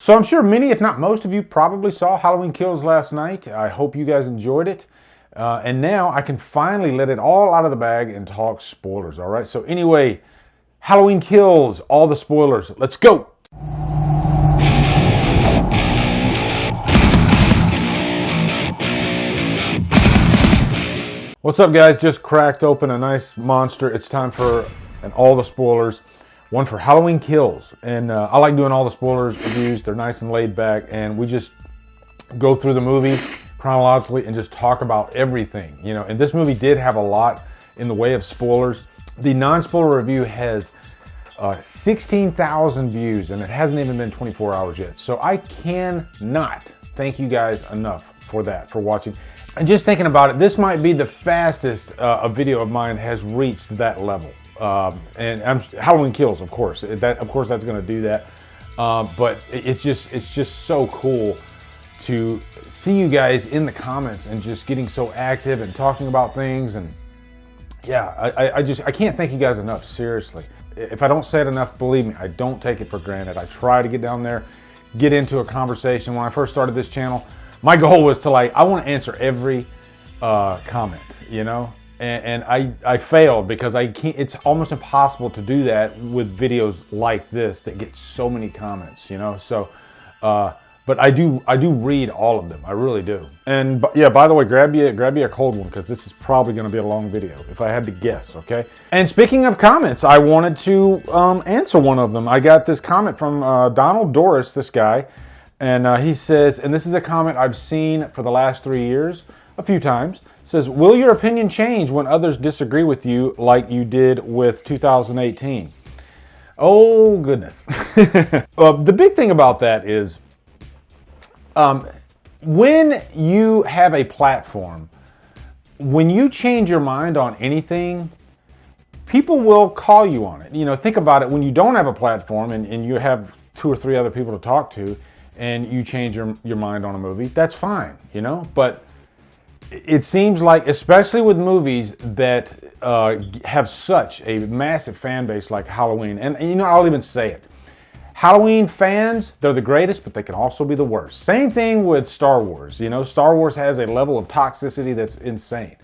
So I'm sure many, if not most of you, probably saw Halloween Kills last night. I hope you guys enjoyed it. And now I can finally let it all out of the bag and talk spoilers, all right? So anyway, Halloween Kills, all the spoilers. Let's go! What's up, guys? Just cracked open a nice monster. It's time for all the spoilers. One for Halloween Kills, and I like doing all the spoilers reviews. They're nice and laid back, and we just go through the movie chronologically and just talk about everything, you know. And this movie did have a lot in the way of spoilers. The non-spoiler review has 16,000 views, and it hasn't even been 24 hours yet. So I cannot thank you guys enough for that, for watching. And just thinking about it, this might be the fastest a video of mine has reached that level. And Halloween Kills, of course. Of course, that's going to do that. But it's just so cool to see you guys in the comments and just getting so active and talking about things. And yeah, I can't thank you guys enough. Seriously, if I don't say it enough, believe me, I don't take it for granted. I try to get down there, get into a conversation. When I first started this channel, my goal was to I want to answer every comment, you know. And I failed because I can't. It's almost impossible to do that with videos like this that get so many comments, you know. So, but I do read all of them. I really do. And yeah, by the way, grab you a cold one because this is probably going to be a long video if I had to guess. Okay. And speaking of comments, I wanted to answer one of them. I got this comment from Donald Doris, this guy, and he says, and this is a comment I've seen for the last 3 years a few times. Says, will your opinion change when others disagree with you like you did with 2018? Oh, goodness. The big thing about that is when you have a platform, when you change your mind on anything, people will call you on it. You know, think about it. When you don't have a platform and you have 2 or 3 other people to talk to and you change your mind on a movie, that's fine, you know, but it seems like, especially with movies that have such a massive fan base like Halloween, and you know, I'll even say it. Halloween fans, they're the greatest, but they can also be the worst. Same thing with Star Wars. You know, Star Wars has a level of toxicity that's insane.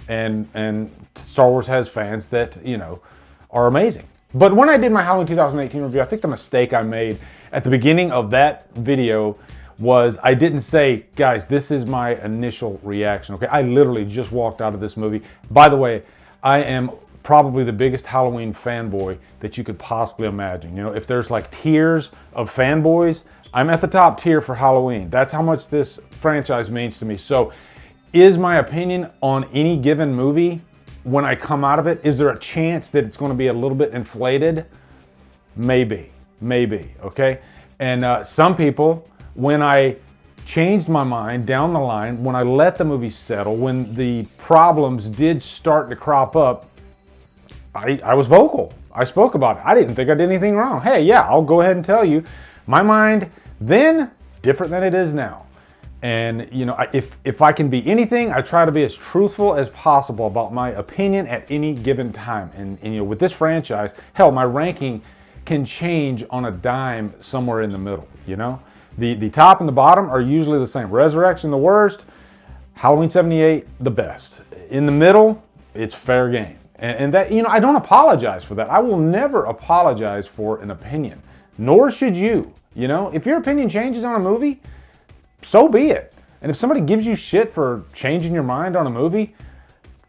And Star Wars has fans that, you know, are amazing. But when I did my Halloween 2018 review, I think the mistake I made at the beginning of that video was I didn't say, guys, this is my initial reaction, okay? I literally just walked out of this movie. By the way, I am probably the biggest Halloween fanboy that you could possibly imagine. You know, if there's like tiers of fanboys, I'm at the top tier for Halloween. That's how much this franchise means to me. So is my opinion on any given movie, when I come out of it, is there a chance that it's going to be a little bit inflated? Maybe, okay? And some people, when I changed my mind down the line, when I let the movie settle, when the problems did start to crop up, I was vocal. I spoke about it. I didn't think I did anything wrong. Hey, yeah, I'll go ahead and tell you, my mind then, different than it is now. And, you know, if I can be anything, I try to be as truthful as possible about my opinion at any given time. And you know, with this franchise, hell, my ranking can change on a dime somewhere in the middle, you know? The top and the bottom are usually the same. Resurrection, the worst. Halloween 78, the best. In the middle, it's fair game. And that, you know, I don't apologize for that. I will never apologize for an opinion, nor should you. You know, if your opinion changes on a movie, so be it. And if somebody gives you shit for changing your mind on a movie,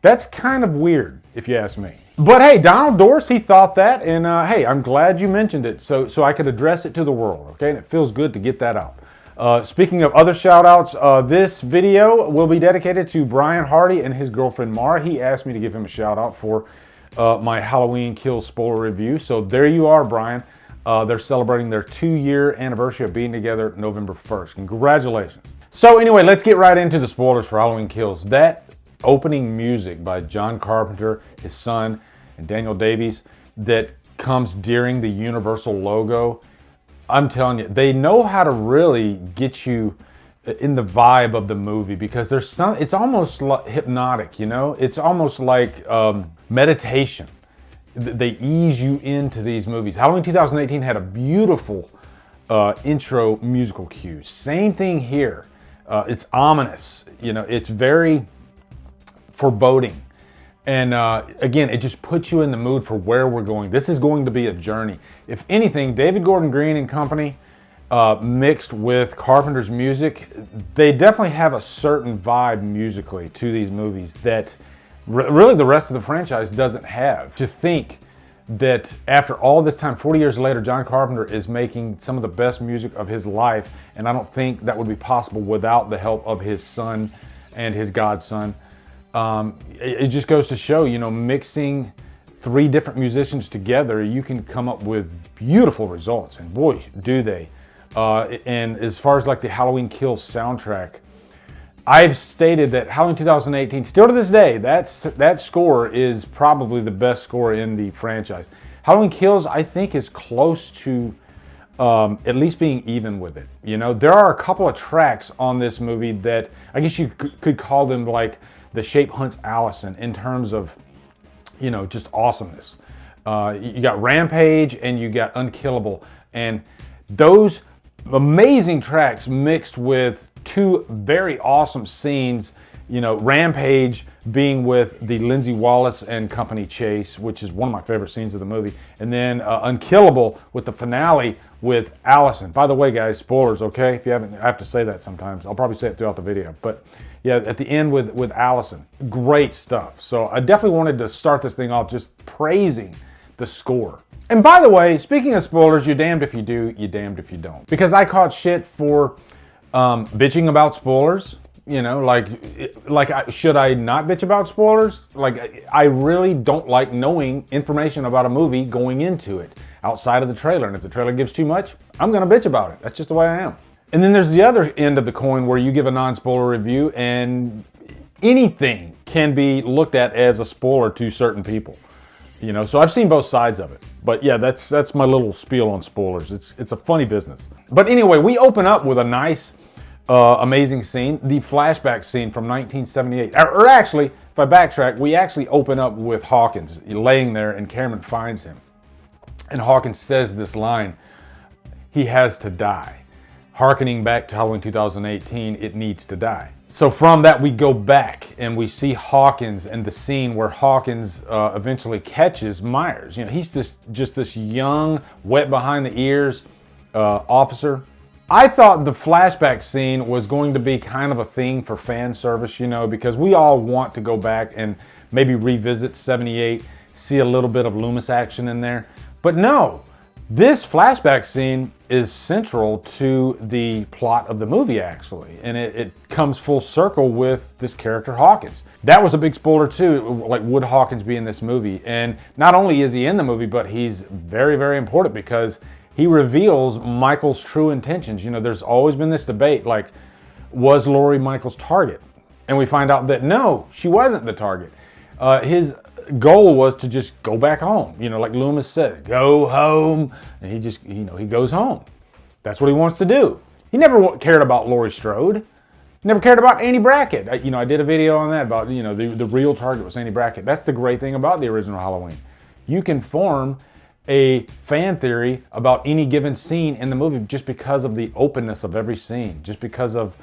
that's kind of weird, if you ask me. But hey, Donald Doris, he thought that, and hey, I'm glad you mentioned it so I could address it to the world, okay? And it feels good to get that out. Speaking of other shout-outs, this video will be dedicated to Brian Hardy and his girlfriend Mara. He asked me to give him a shout-out for my Halloween Kills spoiler review. So there you are, Brian. They're celebrating their 2-year anniversary of being together November 1st. Congratulations. So anyway, let's get right into the spoilers for Halloween Kills. That opening music by John Carpenter, his son, and Daniel Davies that comes during the Universal logo, I'm telling you, they know how to really get you in the vibe of the movie because there's some, it's almost like hypnotic, you know? It's almost like meditation. They ease you into these movies. Halloween 2018 had a beautiful intro musical cues. Same thing here. It's ominous. You know, it's very foreboding. And again, it just puts you in the mood for where we're going. This is going to be a journey. If anything, David Gordon Green and company, mixed with Carpenter's music, they definitely have a certain vibe musically to these movies that really the rest of the franchise doesn't have. To think that after all this time, 40 years later, John Carpenter is making some of the best music of his life, and I don't think that would be possible without the help of his son and his godson. It just goes to show, you know, mixing 3 different musicians together, you can come up with beautiful results, and boy, do they. And as far as like the Halloween Kills soundtrack, I've stated that Halloween 2018, still to this day, that score is probably the best score in the franchise. Halloween Kills, I think, is close to at least being even with it. You know, there are a couple of tracks on this movie that I guess you could call them like The Shape Hunts Allison in terms of, you know, just awesomeness. You got Rampage and you got Unkillable, and those amazing tracks mixed with 2 very awesome scenes. You know, Rampage being with the Lindsay Wallace and company chase, which is one of my favorite scenes of the movie, and then Unkillable with the finale with Allison. By the way, guys, spoilers, okay? If you haven't, I have to say that sometimes. I'll probably say it throughout the video, but yeah, at the end with Allison, great stuff. So I definitely wanted to start this thing off just praising the score. And by the way, speaking of spoilers, you're damned if you do, you're damned if you don't. Because I caught shit for bitching about spoilers. You know, should I not bitch about spoilers? Like, I really don't like knowing information about a movie going into it outside of the trailer. And if the trailer gives too much, I'm gonna bitch about it. That's just the way I am. And then there's the other end of the coin where you give a non-spoiler review and anything can be looked at as a spoiler to certain people. You know, so I've seen both sides of it. But yeah, that's my little spiel on spoilers. It's a funny business. But anyway, we open up with a nice, amazing scene, the flashback scene from 1978. Or actually, if I backtrack, we actually open up with Hawkins laying there and Cameron finds him. And Hawkins says this line, "He has to die." Harkening back to Halloween 2018, it needs to die. So from that, we go back and we see Hawkins and the scene where Hawkins eventually catches Myers. You know, he's just this young, wet behind the ears officer. I thought the flashback scene was going to be kind of a thing for fan service, you know, because we all want to go back and maybe revisit 78, see a little bit of Loomis action in there. But no, this flashback scene is central to the plot of the movie, actually. And it comes full circle with this character, Hawkins. That was a big spoiler, too. Like, would Hawkins be in this movie? And not only is he in the movie, but he's very, very important because he reveals Michael's true intentions. You know, there's always been this debate, like, was Laurie Michael's target? And we find out that no, she wasn't the target. His goal was to just go back home. You know, like Loomis says, go home. And he just, you know, he goes home. That's what he wants to do. He never cared about Laurie Strode. Never cared about Andy Brackett. I did a video on that about, you know, the real target was Andy Brackett. That's the great thing about the original Halloween. You can form a fan theory about any given scene in the movie just because of the openness of every scene, just because of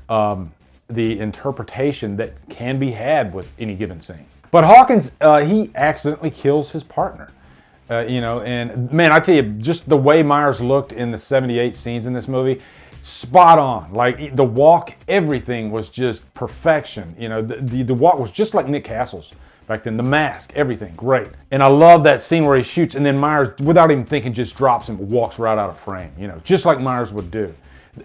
the interpretation that can be had with any given scene. But Hawkins, he accidentally kills his partner. You know, and man, I tell you, just the way Myers looked in the 78 scenes in this movie, spot on. Like the walk, everything was just perfection. You know, the walk was just like Nick Castle's back then. The mask, everything, great. And I love that scene where he shoots and then Myers, without even thinking, just drops him, walks right out of frame. You know, just like Myers would do.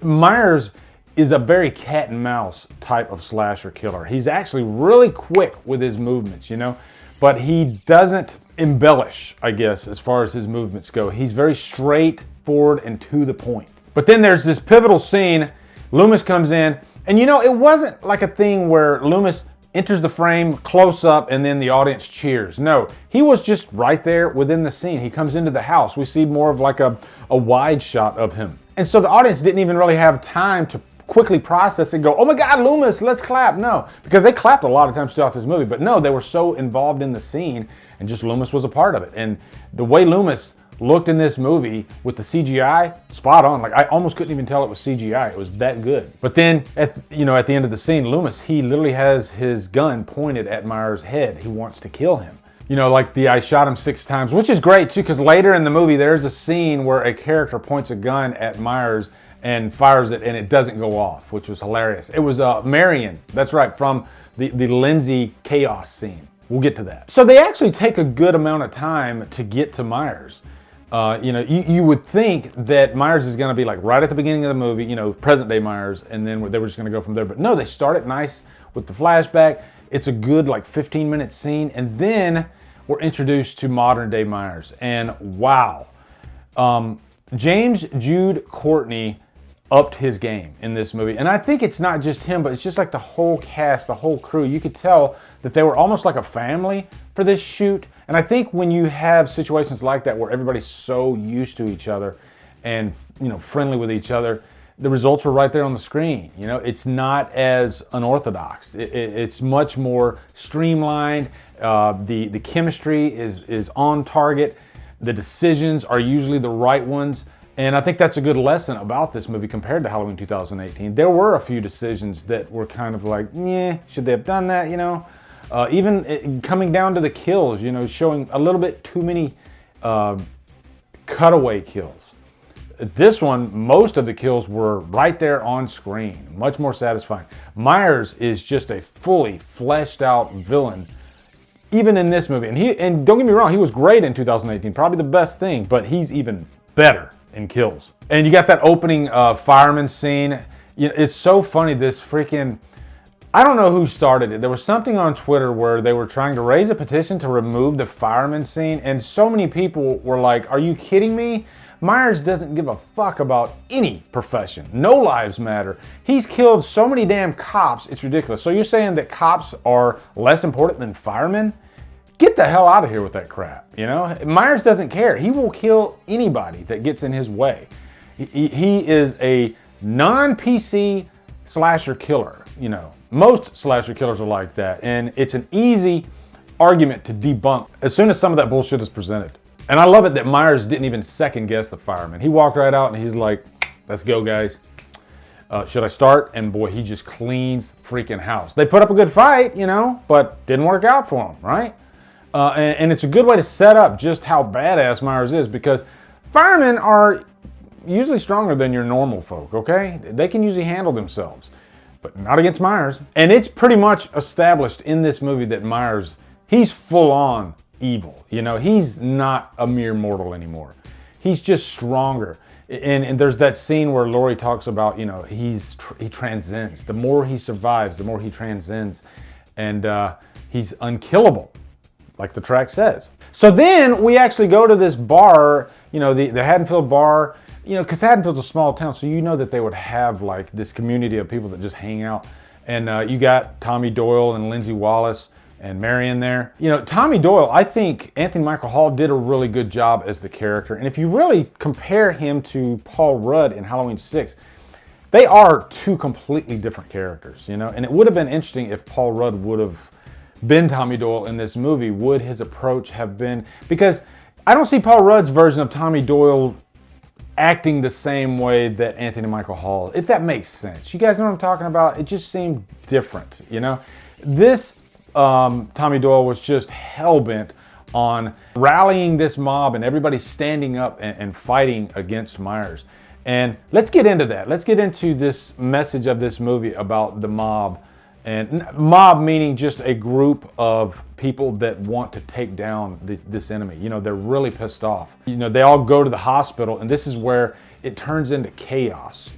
Myers is a very cat and mouse type of slasher killer. He's actually really quick with his movements, you know, but he doesn't embellish, I guess, as far as his movements go. He's very straightforward and to the point. But then there's this pivotal scene. Loomis comes in, and you know, it wasn't like a thing where Loomis enters the frame close up and then the audience cheers. No, he was just right there within the scene. He comes into the house. We see more of like a wide shot of him. And so the audience didn't even really have time to quickly process and go, oh my God, Loomis, let's clap. No, because they clapped a lot of times throughout this movie, but no, they were so involved in the scene and just Loomis was a part of it. And the way Loomis looked in this movie with the CGI, spot on. Like I almost couldn't even tell it was CGI. It was that good. But then at the end of the scene, Loomis, he literally has his gun pointed at Myers' head. He wants to kill him. Like the I shot him 6 times, which is great too, because later in the movie, there's a scene where a character points a gun at Myers and fires it, and it doesn't go off, which was hilarious. It was Marion, that's right, from the Lindsay chaos scene. We'll get to that. So they actually take a good amount of time to get to Myers. You would think that Myers is going to be like right at the beginning of the movie, present day Myers, and then they were just going to go from there. But no, they start it nice with the flashback. It's a good 15-minute scene, and then we're introduced to modern day Myers. And wow, James Jude Courtney upped his game in this movie. And I think it's not just him, but it's just like the whole cast, the whole crew. You could tell that they were almost like a family for this shoot. And I think when you have situations like that where everybody's so used to each other and friendly with each other, the results are right there on the screen. It's not as unorthodox. It's much more streamlined. The chemistry is on target. The decisions are usually the right ones. And I think that's a good lesson about this movie compared to Halloween 2018. There were a few decisions that were kind of like, yeah, should they have done that, Even coming down to the kills, showing a little bit too many cutaway kills. This one, most of the kills were right there on screen, much more satisfying. Myers is just a fully fleshed out villain, even in this movie. And don't get me wrong, he was great in 2018, probably the best thing, but he's even better in kills. And you got that opening fireman scene. It's so funny, this freaking, I don't know who started it. There was something on Twitter where they were trying to raise a petition to remove the fireman scene, and so many people were like, are you kidding me? Myers doesn't give a fuck about any profession. No lives matter. He's killed so many damn cops, it's ridiculous. So you're saying that cops are less important than firemen? Get the hell out of here with that crap, Myers doesn't care. He will kill anybody that gets in his way. He is a non-PC slasher killer, Most slasher killers are like that, and it's an easy argument to debunk as soon as some of that bullshit is presented. And I love it that Myers didn't even second guess the fireman. He walked right out and he's like, let's go, guys. Should I start? And boy, he just cleans the freaking house. They put up a good fight, but didn't work out for him, right? And it's a good way to set up just how badass Myers is, because firemen are usually stronger than your normal folk, okay? They can usually handle themselves, but not against Myers. And it's pretty much established in this movie that Myers, he's full on evil. He's not a mere mortal anymore. He's just stronger. And there's that scene where Laurie talks about, he transcends. The more he survives, the more he transcends. And he's unkillable, like the track says. So then we actually go to this bar, the Haddonfield bar, because Haddonfield's a small town, so that they would have like this community of people that just hang out. And you got Tommy Doyle and Lindsay Wallace and Marion there. Tommy Doyle, I think Anthony Michael Hall did a really good job as the character. And if you really compare him to Paul Rudd in Halloween 6, they are two completely different characters, And it would have been interesting if Paul Rudd would have been Tommy Doyle in this movie. Would his approach have been, because I don't see Paul Rudd's version of Tommy Doyle acting the same way that Anthony Michael Hall, if that makes sense. You guys know what I'm talking about? It just seemed different, This Tommy Doyle was just hell-bent on rallying this mob and everybody standing up and fighting against Myers. And let's get into that. Let's get into this message of this movie about the mob. And mob meaning just a group of people that want to take down this enemy. They're really pissed off. They all go to the hospital, and this is where it turns into chaos,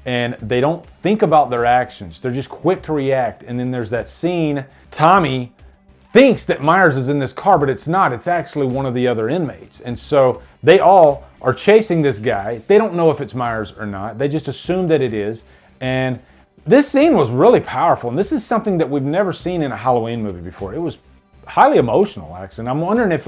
And they don't think about their actions. They're just quick to react. And then there's that scene, Tommy thinks that Myers is in this car, but it's not. It's actually one of the other inmates. And so they all are chasing this guy. They don't know if it's Myers or not. They just assume that it is. And this scene was really powerful. And this is something that we've never seen in a Halloween movie before. It was highly emotional, actually. And I'm wondering if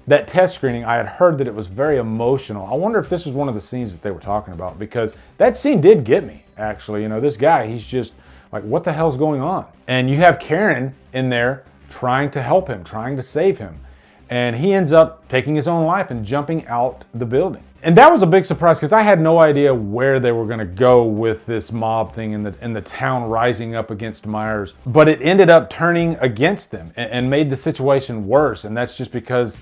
that test screening, I had heard that it was very emotional. I wonder if this was one of the scenes that they were talking about, because that scene did get me, actually. This guy, he's just like, what the hell's going on? And you have Karen in there trying to help him, trying to save him. and he ends up taking his own life and jumping out the building. And that was a big surprise because I had no idea where they were going to go with this mob thing and the town rising up against Myers. But it ended up turning against them and made the situation worse. And that's just because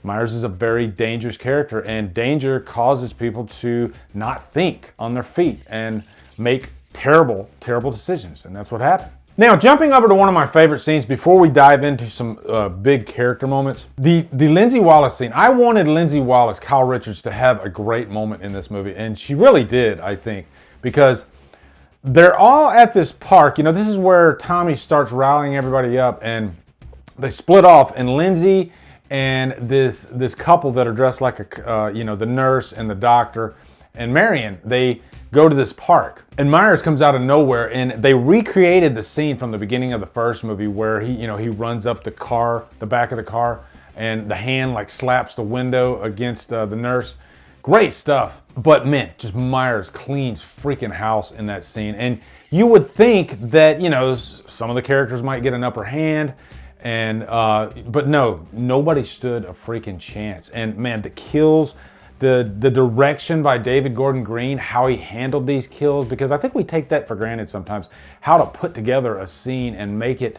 Myers is a very dangerous character, and danger causes people to not think on their feet and make terrible, terrible decisions. And that's what happened. Now, jumping over to one of my favorite scenes before we dive into some big character moments, the Lindsay Wallace scene. I wanted Lindsay Wallace, Kyle Richards, to have a great moment in this movie, and she really did, I think, because they're all at this park. You know, this is where Tommy starts rallying everybody up, and they split off, and Lindsay and this couple that are dressed like the nurse and the doctor and Marion, they go to this park, and Myers comes out of nowhere, and they recreated the scene from the beginning of the first movie where he runs up the back of the car, and the hand like slaps the window against the nurse. Great stuff. But man, just Myers cleans freaking house in that scene. And you would think that, some of the characters might get an upper hand, but no, nobody stood a freaking chance. And man, the kills, the direction by David Gordon Green, how he handled these kills, because I think we take that for granted sometimes, how to put together a scene and make it,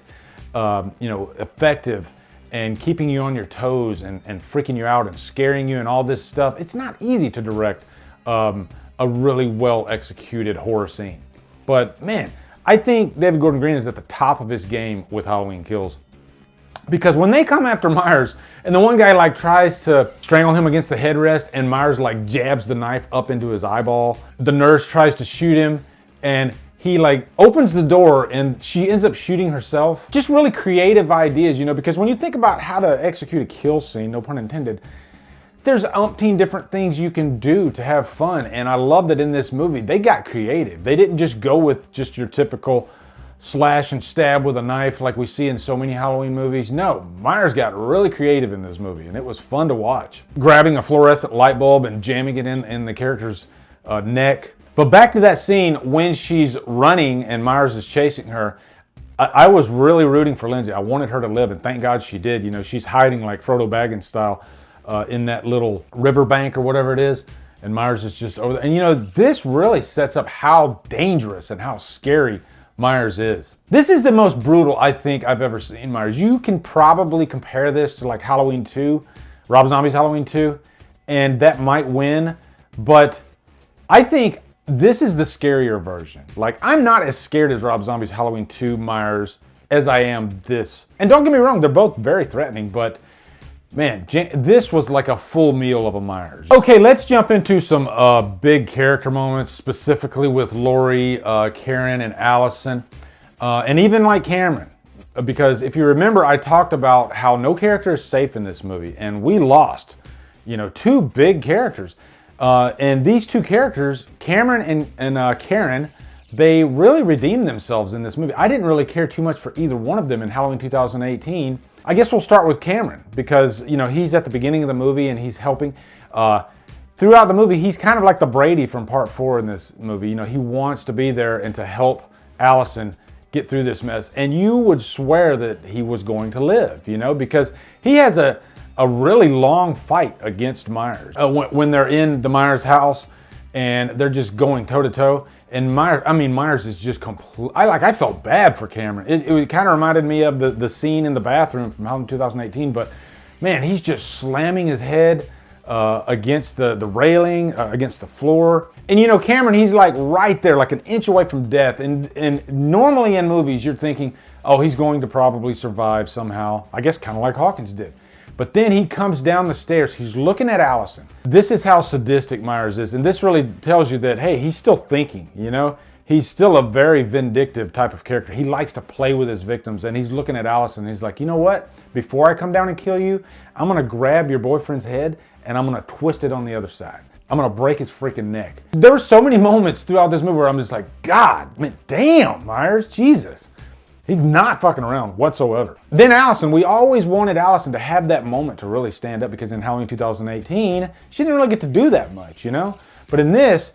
effective and keeping you on your toes and freaking you out and scaring you and all this stuff. It's not easy to direct a really well executed horror scene. But man, I think David Gordon Green is at the top of his game with Halloween Kills. Because when they come after Myers, and the one guy like tries to strangle him against the headrest, and Myers like jabs the knife up into his eyeball. The nurse tries to shoot him, and he like opens the door, and she ends up shooting herself. Just really creative ideas, because when you think about how to execute a kill scene, no pun intended, there's umpteen different things you can do to have fun. And I love that in this movie, they got creative. They didn't just go with just your typical slash and stab with a knife like we see in so many Halloween movies. No, Myers got really creative in this movie, and it was fun to watch. Grabbing a fluorescent light bulb and jamming it in the character's neck. But back to that scene when she's running and Myers is chasing her, I was really rooting for Lindsay. I wanted her to live, and thank God she did. She's hiding like Frodo Baggins style in that little riverbank or whatever it is, and Myers is just over there. And this really sets up how dangerous and how scary Myers is. This is the most brutal I think I've ever seen Myers. You can probably compare this to like Halloween 2, Rob Zombie's Halloween 2, and that might win, but I think this is the scarier version. Like, I'm not as scared as Rob Zombie's Halloween 2 Myers as I am this. And don't get me wrong, they're both very threatening, but man, this was like a full meal of a Myers. Okay, let's jump into some big character moments, specifically with Laurie, Karen, and Allison, and even like Cameron. Because if you remember, I talked about how no character is safe in this movie, and we lost, two big characters. And these two characters, Cameron and Karen, they really redeemed themselves in this movie. I didn't really care too much for either one of them in Halloween 2018. I guess we'll start with Cameron because, he's at the beginning of the movie and he's helping. Throughout the movie, he's kind of like the Brady from part 4 in this movie. He wants to be there and to help Allison get through this mess. And you would swear that he was going to live, because he has a really long fight against Myers. When they're in the Myers house and they're just going toe to toe. And Myers is just complete. I felt bad for Cameron. It kind of reminded me of the scene in the bathroom from Halloween 2018. But man, he's just slamming his head against the railing, against the floor. And Cameron, he's like right there, like an inch away from death. And normally in movies, you're thinking, oh, he's going to probably survive somehow. I guess kind of like Hawkins did. But then he comes down the stairs. He's looking at Allison. This is how sadistic Myers is. And this really tells you that, hey, he's still thinking, He's still a very vindictive type of character. He likes to play with his victims. And he's looking at Allison. He's like, you know what? Before I come down and kill you, I'm going to grab your boyfriend's head and I'm going to twist it on the other side. I'm going to break his freaking neck. There were so many moments throughout this movie where I'm just like, God, man, damn, Myers, Jesus. He's not fucking around whatsoever. Then Allison, we always wanted Allison to have that moment to really stand up because in Halloween 2018, she didn't really get to do that much, But in this,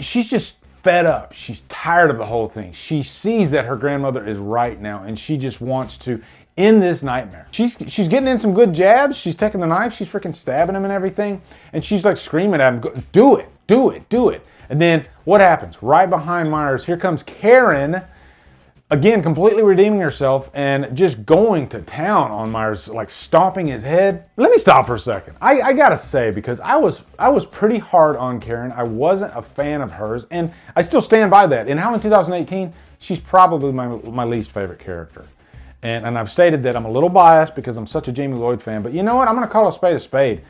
she's just fed up. She's tired of the whole thing. She sees that her grandmother is right now and she just wants to in this nightmare. She's getting in some good jabs. She's taking the knife. She's freaking stabbing him and everything. And she's like screaming at him, do it, do it, do it. And then what happens? Right behind Myers, here comes Karen, again, completely redeeming herself and just going to town on Myers, like stomping his head. Let me stop for a second. I gotta say, because I was pretty hard on Karen. I wasn't a fan of hers, and I still stand by that. In Halloween 2018, she's probably my least favorite character. And I've stated that I'm a little biased because I'm such a Jamie Lloyd fan, but you know what? I'm gonna call a spade a spade.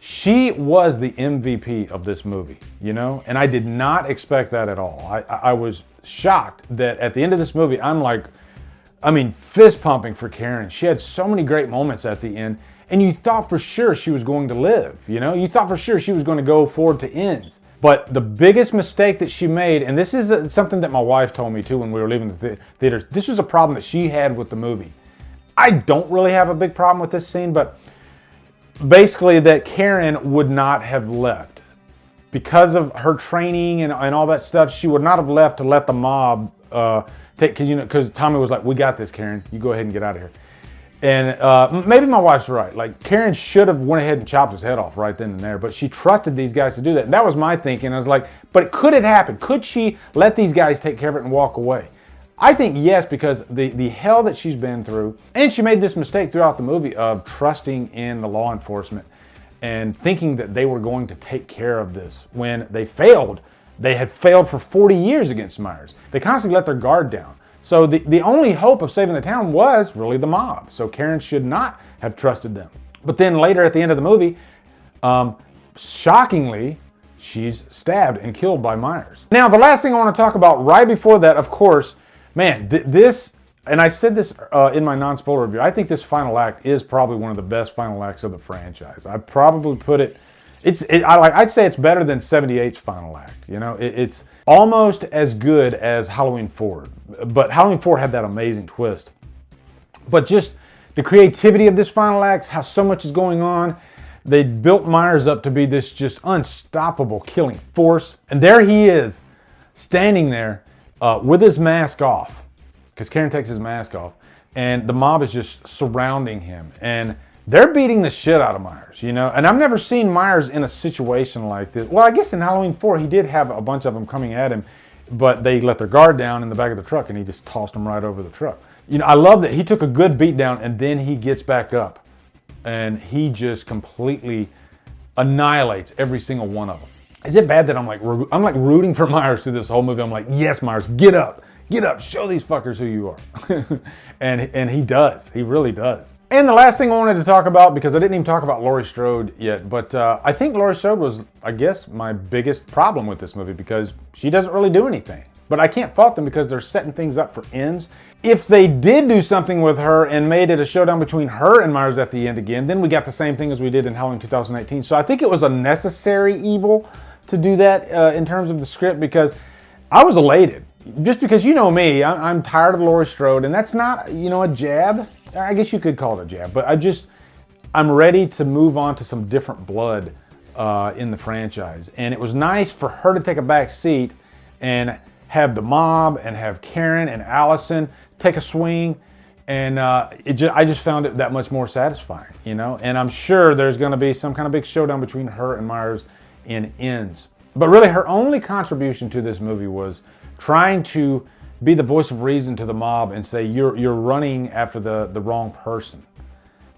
She was the MVP of this movie, you know? And I did not expect that at all. I was shocked that at the end of this movie, fist pumping for Karen. She had so many great moments at the end, and you thought for sure she was going to live, you know? You thought for sure she was going to go forward to ends. But the biggest mistake that she made, and this is something that my wife told me too when we were leaving the theaters, this was a problem that she had with the movie. I don't really have a big problem with this scene, but basically that Karen would not have left. Because of her training and all that stuff, she would not have left to let the mob take, because Tommy was like, we got this, Karen, you go ahead and get out of here. And maybe my wife's right. Like, Karen should have went ahead and chopped his head off right then and there, but she trusted these guys to do that. And that was my thinking. I was like, but could it happen? Could she let these guys take care of it and walk away? I think yes, because the hell that she's been through, and she made this mistake throughout the movie of trusting in the law enforcement and thinking that they were going to take care of this when they failed. They had failed for 40 years against Myers. They constantly let their guard down. So the only hope of saving the town was really the mob. So Karen should not have trusted them. But then later at the end of the movie, shockingly, she's stabbed and killed by Myers. Now, the last thing I want to talk about right before that, of course, man, this, and I said this in my non-spoiler review, I think this final act is probably one of the best final acts of the franchise. I'd probably put it, I'd say it's better than 78's final act. You know, it's almost as good as Halloween 4, but Halloween 4 had that amazing twist. But just the creativity of this final act, how so much is going on. They built Myers up to be this just unstoppable killing force. And there he is, standing there with his mask off, because Karen takes his mask off, and the mob is just surrounding him. And they're beating the shit out of Myers, you know? And I've never seen Myers in a situation like this. Well, I guess in Halloween 4, he did have a bunch of them coming at him, but they let their guard down in the back of the truck, and he just tossed them right over the truck. You know, I love that he took a good beat down, and then he gets back up, and he just completely annihilates every single one of them. Is it bad that I'm like rooting for Myers through this whole movie? I'm like, yes, Myers, get up, show these fuckers who you are. and he does, he really does. And the last thing I wanted to talk about, because I didn't even talk about Laurie Strode yet, but I think Laurie Strode was, I guess, my biggest problem with this movie, because she doesn't really do anything. But I can't fault them because they're setting things up for ends. If they did do something with her and made it a showdown between her and Myers at the end again, then we got the same thing as we did in Halloween 2018. So I think it was a necessary evil to do that in terms of the script, because I was elated. Just because, you know me, I'm tired of Laurie Strode, and that's not, you know, a jab. I guess you could call it a jab, but I'm ready to move on to some different blood in the franchise. And it was nice for her to take a back seat and have the mob and have Karen and Allison take a swing. And I just found it that much more satisfying, you know? And I'm sure there's gonna be some kind of big showdown between her and Myers in ends. But really, her only contribution to this movie was trying to be the voice of reason to the mob and say, you're running after the wrong person,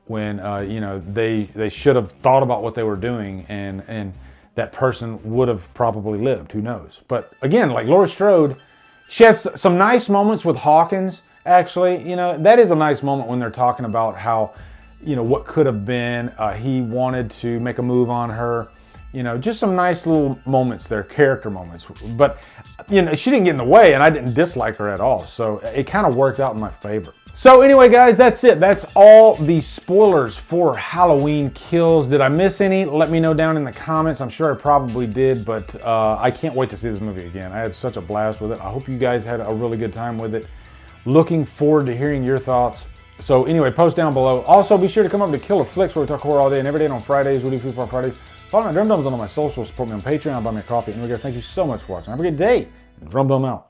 when you know, they should have thought about what they were doing, and that person would have probably lived, who knows. But again, like Laurie Strode, she has some nice moments with Hawkins, actually. You know, that is a nice moment when they're talking about how, you know, what could have been. He wanted to make a move on her. You know, just some nice little moments there, character moments. But, you know, she didn't get in the way, and I didn't dislike her at all. So it kind of worked out in my favor. So anyway, guys, that's it. That's all the spoilers for Halloween Kills. Did I miss any? Let me know down in the comments. I'm sure I probably did, but I can't wait to see this movie again. I had such a blast with it. I hope you guys had a really good time with it. Looking forward to hearing your thoughts. So anyway, post down below. Also, be sure to come up to Killer Flicks, where we talk horror all day and every day. And on Fridays, we do Food for Fridays. Follow my Drumdums on all my socials, support me on Patreon, buy me a coffee. Anyway, guys, thank you so much for watching. Have a good day. Drumdum out.